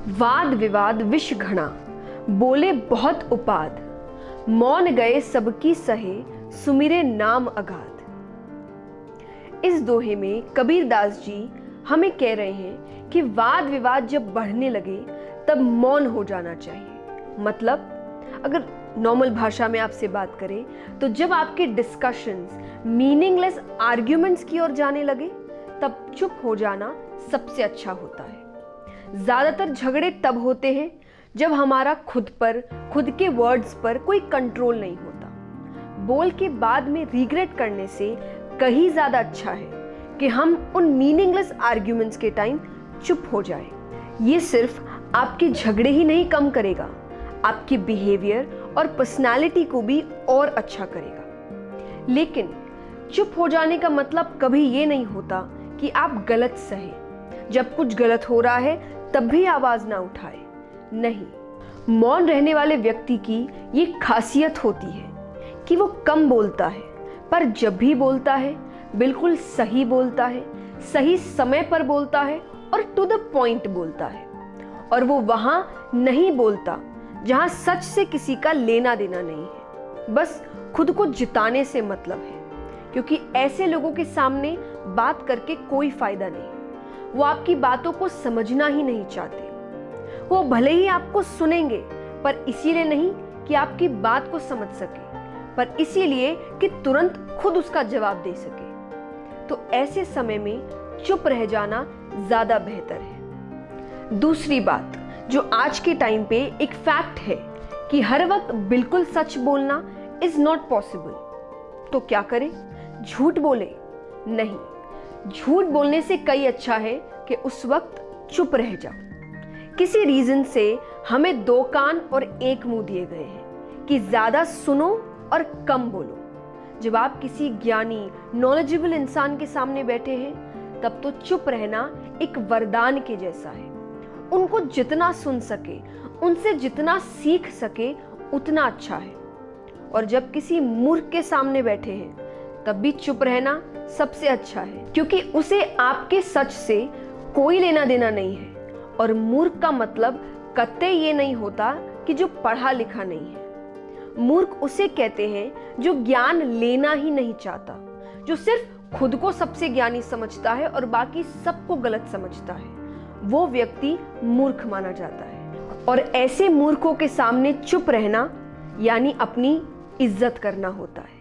वाद विवाद विष घना, बोले बहुत उपाद, मौन गए सबकी सहे, सुमिरे नाम अगाध। इस दोहे में कबीरदास जी हमें कह रहे हैं कि वाद विवाद जब बढ़ने लगे तब मौन हो जाना चाहिए। मतलब अगर नॉर्मल भाषा में आपसे बात करें तो जब आपके डिस्कशंस मीनिंगलेस आर्ग्यूमेंट्स की ओर जाने लगे तब चुप हो जाना सबसे अच्छा होता है। ज्यादातर झगड़े तब होते हैं जब हमारा खुद के वर्ड्स पर कोई कंट्रोल नहीं होता। बोल के बाद में रिग्रेट करने से कहीं ज्यादा अच्छा है कि हम उन मीनिंगलेस आर्ग्यूमेंट्स के टाइम चुप हो जाए। ये सिर्फ आपके झगड़े ही नहीं कम करेगा, आपकी बिहेवियर और पर्सनालिटी को भी और अच्छा करेगा। लेकिन चुप हो जाने का मतलब कभी ये नहीं होता कि आप गलत सहे, जब कुछ गलत हो रहा है तब भी आवाज ना उठाए। नहीं, मौन रहने वाले व्यक्ति की ये खासियत होती है कि वो कम बोलता है, पर जब भी बोलता है बिल्कुल सही बोलता है, सही समय पर बोलता है और टू द पॉइंट बोलता है। और वो वहां नहीं बोलता जहां सच से किसी का लेना देना नहीं है, बस खुद को जिताने से मतलब है। क्योंकि ऐसे लोगों के सामने बात करके कोई फायदा नहीं। वो आपकी बातों को समझना ही नहीं चाहते। वो भले ही आपको सुनेंगे, पर इसीलिए नहीं कि आपकी बात को समझ सके, पर इसीलिए कि तुरंत खुद उसका जवाब दे सके। तो ऐसे समय में चुप रह जाना ज्यादा बेहतर है। दूसरी बात जो आज के टाइम पे एक फैक्ट है कि हर वक्त बिल्कुल सच बोलना इज नॉट पॉसिबल। तो क्या करें? झूठ बोले? नहीं, झूठ बोलने से कई अच्छा है कि उस वक्त चुप रह जाओ। किसी रीजन से हमें दो कान और एक मुंह दिए गए हैं कि ज्यादा सुनो और कम बोलो। जब आप किसी ज्ञानी नॉलेजेबल इंसान के सामने बैठे हैं तब तो चुप रहना एक वरदान के जैसा है। उनको जितना सुन सके, उनसे जितना सीख सके उतना अच्छा है। और जब किसी मूर्ख के सामने बैठे हैं तब भी चुप रहना सबसे अच्छा है, क्योंकि उसे आपके सच से कोई लेना देना नहीं है। और मूर्ख का मतलब कतई ये नहीं होता कि जो पढ़ा लिखा नहीं है। मूर्ख उसे कहते हैं जो ज्ञान लेना ही नहीं चाहता, जो सिर्फ खुद को सबसे ज्ञानी समझता है और बाकी सबको गलत समझता है। वो व्यक्ति मूर्ख माना जाता है। और ऐसे मूर्खों के सामने चुप रहना यानी अपनी इज्जत करना होता है।